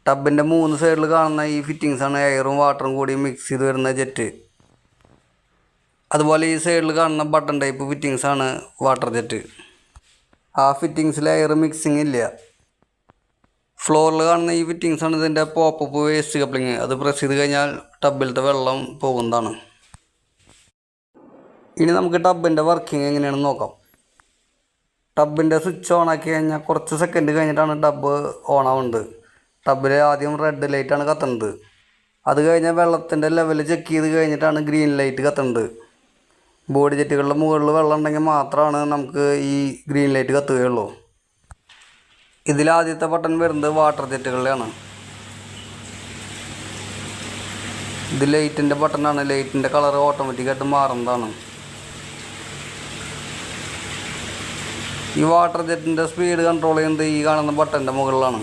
ടബിൻ്റെ 3 സൈഡിൽ കാണുന്ന ഈ ഫിറ്റിങ്സാണ് എയറും വാട്ടറും കൂടി മിക്സ് ചെയ്ത് വരുന്ന ജെറ്റ്. അതുപോലെ ഈ സൈഡിൽ കാണുന്ന ബട്ടൺ ടൈപ്പ് ഫിറ്റിങ്സാണ് വാട്ടർ ജെറ്റ്. ആ ഫിറ്റിങ്സിൽ എയർ മിക്സിങ് ഇല്ല. ഫ്ലോറിൽ കാണുന്ന ഈ ഫിറ്റിങ്സാണ് ഇതിൻ്റെ പോപ്പപ്പ് വേസ്റ്റ് കപ്ലിങ്. അത് പ്രസ് ചെയ്ത് കഴിഞ്ഞാൽ ടബിലത്തെ വെള്ളം പോകുന്നതാണ്. ഇനി നമുക്ക് ടബിൻ്റെ വർക്കിംഗ് എങ്ങനെയാണെന്ന് നോക്കാം. ടബിൻ്റെ സ്വിച്ച് ഓൺ ആക്കി കഴിഞ്ഞാൽ കുറച്ച് സെക്കൻഡ് കഴിഞ്ഞിട്ടാണ് ടബ് ഓൺ ആവുന്നത്. ടബിൽ ആദ്യം റെഡ് ലൈറ്റാണ് കത്തുന്നത്. അത് കഴിഞ്ഞാൽ വെള്ളത്തിൻ്റെ ലെവൽ ചെക്ക് ചെയ്ത് കഴിഞ്ഞിട്ടാണ് ഗ്രീൻ ലൈറ്റ് കത്തുന്നത്. ബോഡി ജെറ്റുകളുടെ മുകളിൽ വെള്ളം ഉണ്ടെങ്കിൽ മാത്രമാണ് നമുക്ക് ഈ ഗ്രീൻ ലൈറ്റ് കത്തുകയുള്ളൂ. ഇതിലാദ്യത്തെ ബട്ടൺ വരുന്നത് വാട്ടർ ജെറ്റുകളുടെയാണ്. ഇത് ലൈറ്റിൻ്റെ ബട്ടണാണ്. ലൈറ്റിൻ്റെ കളർ ഓട്ടോമാറ്റിക്കായിട്ട് മാറുന്നതാണ്. ഈ വാട്ടർ ജെറ്റിൻ്റെ സ്പീഡ് കൺട്രോൾ ചെയ്യുന്നത് ഈ കാണുന്ന ബട്ടൻ്റെ മുകളിലാണ്.